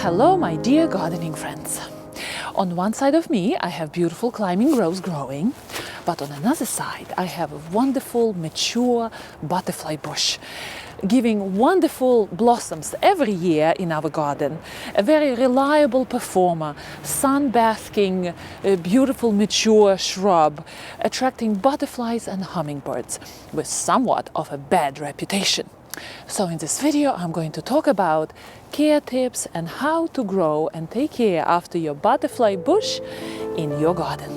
Hello, my dear gardening friends. On one side of me, I have beautiful climbing rose growing, but on another side, I have a wonderful, mature butterfly bush, giving wonderful blossoms every year in our garden. A very reliable performer, sun-basking, beautiful, mature shrub, attracting butterflies and hummingbirds with somewhat of a bad reputation. So in this video, I'm going to talk about care tips and how to grow and take care after your butterfly bush in your garden.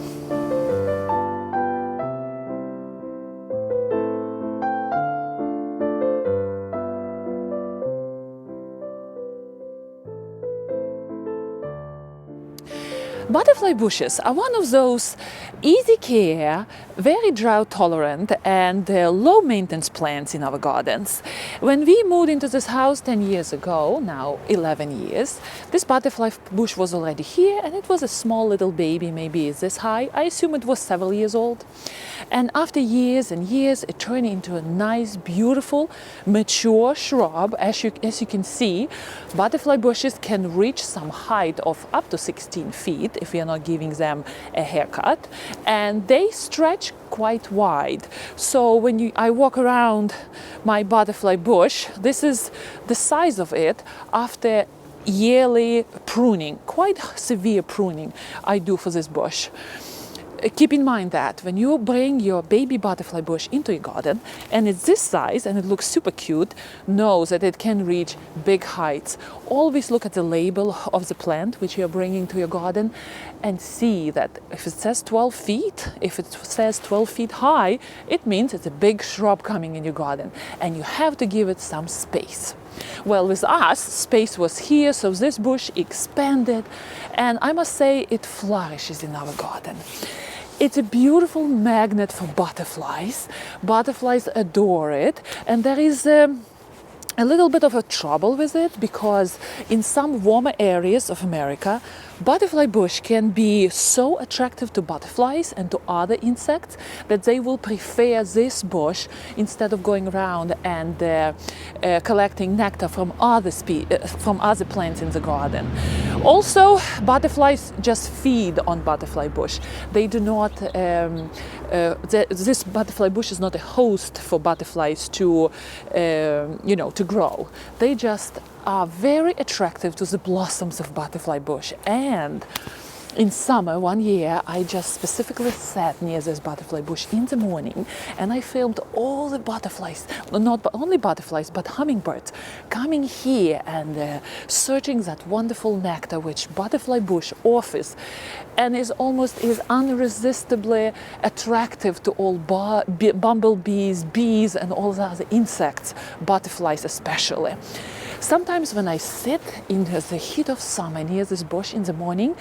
Butterfly bushes are one of those easy care, very drought tolerant and low maintenance plants in our gardens. When we moved into this house 10 years ago, now 11 years, this butterfly bush was already here and it was a small little baby, maybe this high. I assume it was several years old. And after years and years, it turned into a nice, beautiful, mature shrub. As you can see, butterfly bushes can reach some height of up to 16 feet if we are not giving them a haircut, and they stretch quite wide. So when I walk around my butterfly bush, this is the size of it after yearly pruning, quite severe pruning I do for this bush. Keep in mind that when you bring your baby butterfly bush into your garden and it's this size and it looks super cute, know that it can reach big heights. Always look at the label of the plant which you're bringing to your garden and see that if it says 12 feet, if it says 12 feet high, it means it's a big shrub coming in your garden and you have to give it some space. Well, with us, space was here, so this bush expanded, and I must say it flourishes in our garden. It's a beautiful magnet for butterflies. Butterflies adore it, and there is a little bit of a trouble with it because in some warmer areas of America, butterfly bush can be so attractive to butterflies and to other insects that they will prefer this bush instead of going around and collecting nectar from other plants in the garden. Also, butterflies just feed on butterfly bush. They do not. This butterfly bush is not a host for butterflies to, to grow. They just are very attractive to the blossoms of butterfly bush. And in summer, one year, I just specifically sat near this butterfly bush in the morning and I filmed all the butterflies, not only butterflies, but hummingbirds coming here and searching that wonderful nectar which butterfly bush offers and is unresistibly attractive to all bumblebees, bees, and all the other insects, butterflies especially. Sometimes when I sit in the heat of summer near this bush in the morning,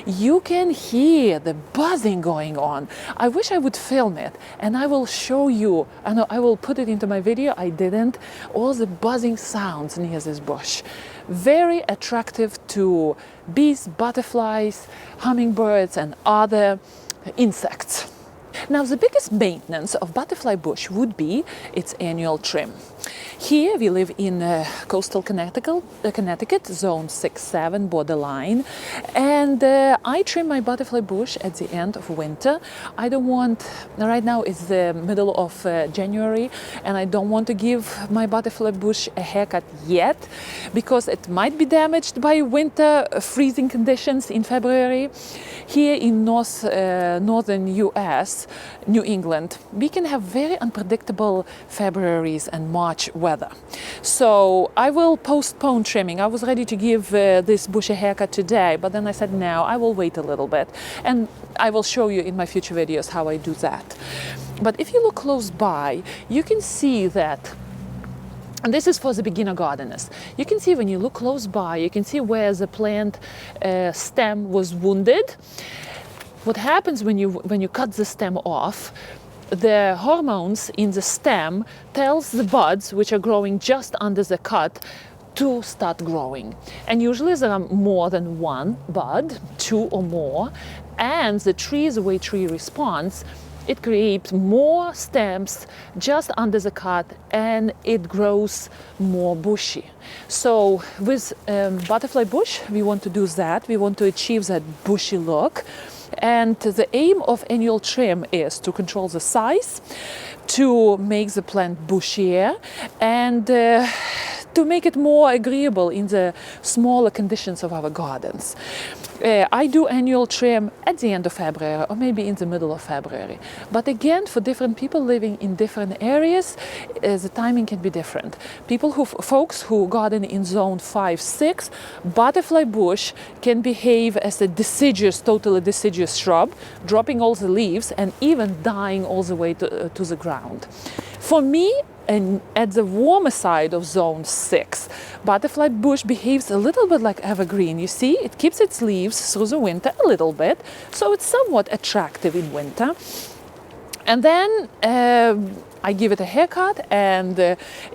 you can hear the buzzing going on. I wish I would film it and I will show you, I will put it into my video, I didn't, all the buzzing sounds near this bush. Very attractive to bees, butterflies, hummingbirds and other insects. Now, the biggest maintenance of butterfly bush would be its annual trim. Here we live in coastal Connecticut, zone 6-7 borderline, and I trim my butterfly bush at the end of winter. I don't want, right now it's the middle of January, and I don't want to give my butterfly bush a haircut yet because it might be damaged by winter freezing conditions in February. Here in northern US, New England, we can have very unpredictable Februaries and March weather. So I will postpone trimming. I was ready to give this bush a haircut today, but then I said no, I will wait a little bit. And I will show you in my future videos how I do that. But if you look close by, you can see that, and this is for the beginner gardeners. You can see when you look close by, you can see where the plant stem was wounded. What happens when you cut the stem off, the hormones in the stem tells the buds, which are growing just under the cut, to start growing. And usually there are more than one bud, two or more, and the way tree responds it creates more stems just under the cut, and it grows more bushy. So with butterfly bush, we want to do that. We want to achieve that bushy look. And the aim of annual trim is to control the size, to make the plant bushier, and to make it more agreeable in the smaller conditions of our gardens. I do annual trim at the end of February or maybe in the middle of February. But again, for different people living in different areas, the timing can be different. Folks who garden in zone 5-6, butterfly bush can behave as a totally deciduous shrub, dropping all the leaves and even dying all the way to the ground. For me, and at the warmer side of zone 6, butterfly bush behaves a little bit like evergreen. You see, it keeps its leaves through the winter a little bit, so it's somewhat attractive in winter. And then I give it a haircut, and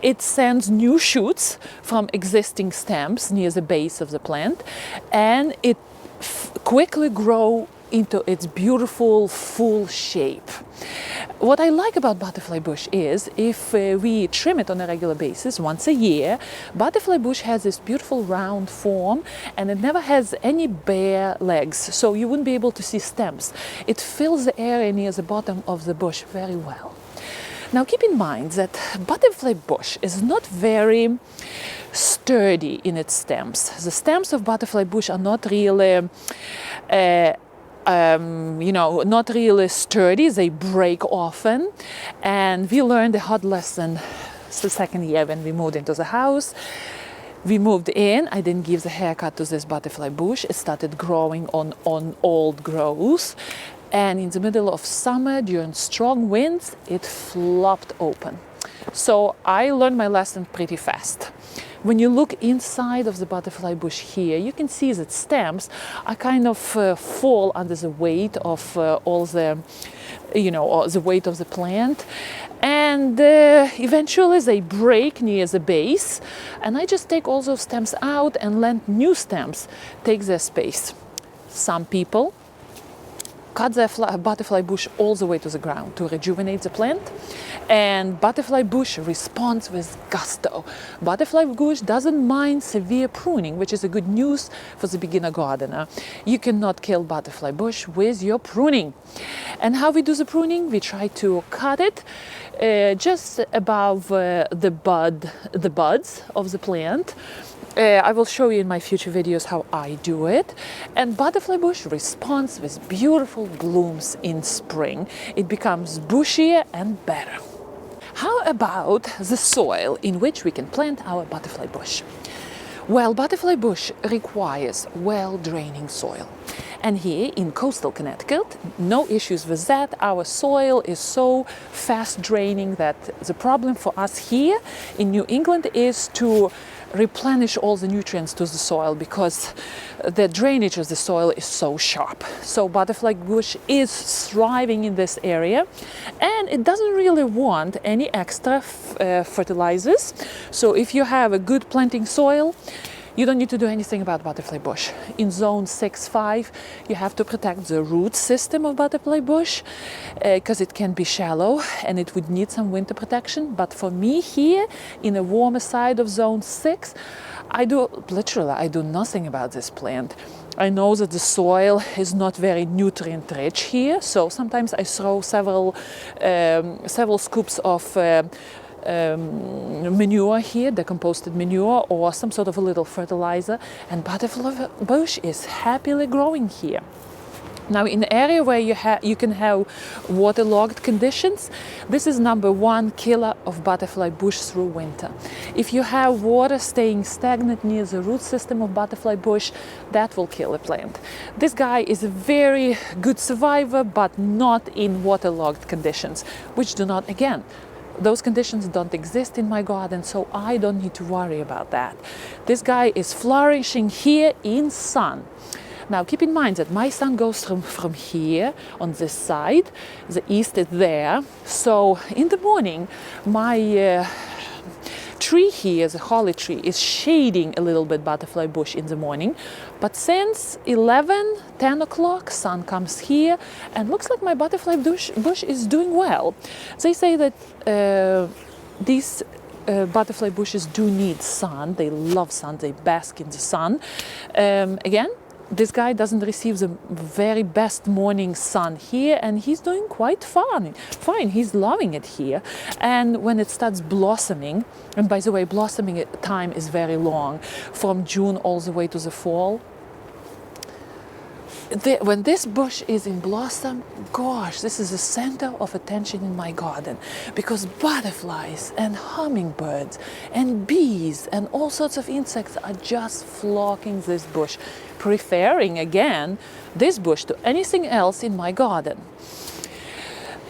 it sends new shoots from existing stems near the base of the plant, and it quickly grows into its beautiful full shape. What I like about butterfly bush is if we trim it on a regular basis once a year, butterfly bush has this beautiful round form, and it never has any bare legs, so you wouldn't be able to see stems. It fills the area near the bottom of the bush very well. Now keep in mind that butterfly bush is not very sturdy in its stems. The stems of butterfly bush are not really not really sturdy. They break often, and we learned a hard lesson the second year when we moved into the house. We moved in, I didn't give the haircut to this butterfly bush. It started growing on old growth, and in the middle of summer, during strong winds, it flopped open. So I learned my lesson pretty fast. When you look inside of the butterfly bush here, you can see that stems are kind of fall under the weight of all the, the weight of the plant. And eventually they break near the base. And I just take all those stems out and let new stems take their space. Some people cut their butterfly bush all the way to the ground to rejuvenate the plant, and butterfly bush responds with gusto. Butterfly bush doesn't mind severe pruning, which is a good news for the beginner gardener. You cannot kill butterfly bush with your pruning. And how we do the pruning? We try to cut it just above the buds of the plant. I will show you in my future videos how I do it. And butterfly bush responds with beautiful blooms in spring. It becomes bushier and better. How about the soil in which we can plant our butterfly bush? Well, butterfly bush requires well-draining soil. And here in coastal Connecticut, no issues with that. Our soil is so fast draining that the problem for us here in New England is to replenish all the nutrients to the soil, because the drainage of the soil is so sharp. So butterfly bush is thriving in this area, and it doesn't really want any extra fertilizers. So if you have a good planting soil, you don't need to do anything about butterfly bush. In zone 6-5, you have to protect the root system of butterfly bush because it can be shallow and it would need some winter protection. But for me here, in the warmer side of zone 6, I do nothing about this plant. I know that the soil is not very nutrient rich here, so sometimes I throw several scoops of manure here, decomposed manure, or some sort of a little fertilizer, and butterfly bush is happily growing here. Now, in an area where you can have waterlogged conditions, this is #1 killer of butterfly bush through winter. If you have water staying stagnant near the root system of butterfly bush, that will kill a plant. This guy is a very good survivor, but not in waterlogged conditions, which do not, again, those conditions don't exist in my garden, so I don't need to worry about that. This guy is flourishing here in sun. Now keep in mind that my sun goes from here on this side, the east is there, so in the morning my tree here, the holly tree, is shading a little bit butterfly bush in the morning, but since 10 o'clock, sun comes here, and looks like my butterfly bush is doing well. They say that these butterfly bushes do need sun. They love sun. They bask in the sun. Again, this guy doesn't receive the very best morning sun here, and he's doing quite fine. He's loving it here. And when it starts blossoming, and by the way, blossoming time is very long, from June all the way to the fall. When this bush is in blossom, gosh, this is the center of attention in my garden, because butterflies and hummingbirds and bees and all sorts of insects are just flocking this bush, preferring again this bush to anything else in my garden.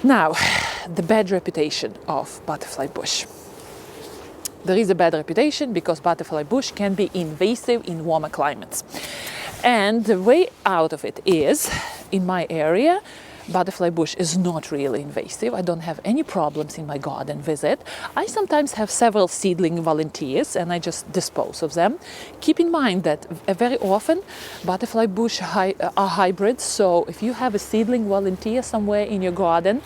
Now, the bad reputation of butterfly bush. There is a bad reputation because butterfly bush can be invasive in warmer climates. And the way out of it is, in my area, butterfly bush is not really invasive. I don't have any problems in my garden with it. I sometimes have several seedling volunteers and I just dispose of them. Keep in mind that very often butterfly bush are hybrids, so if you have a seedling volunteer somewhere in your garden,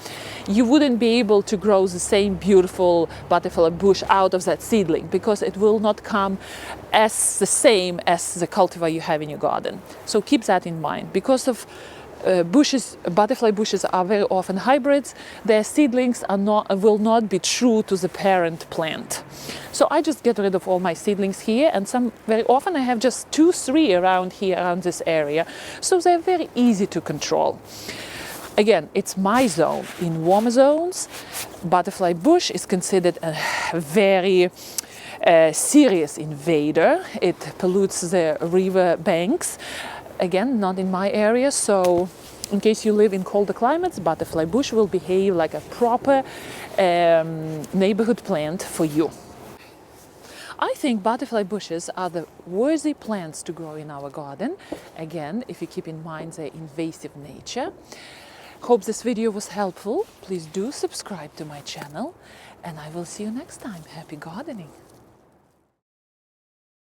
you wouldn't be able to grow the same beautiful butterfly bush out of that seedling, because it will not come as the same as the cultivar you have in your garden. So keep that in mind. Because of butterfly bushes are very often hybrids, their seedlings will not be true to the parent plant. So I just get rid of all my seedlings here, and very often I have just 2-3 around here, around this area. So they're very easy to control. Again, it's my zone. In warmer zones, butterfly bush is considered a very serious invader. It pollutes the river banks. Again, not in my area, so in case you live in colder climates, butterfly bush will behave like a proper neighborhood plant for you. I think butterfly bushes are the worthy plants to grow in our garden. Again, if you keep in mind their invasive nature. Hope this video was helpful. Please do subscribe to my channel, and I will see you next time. Happy gardening!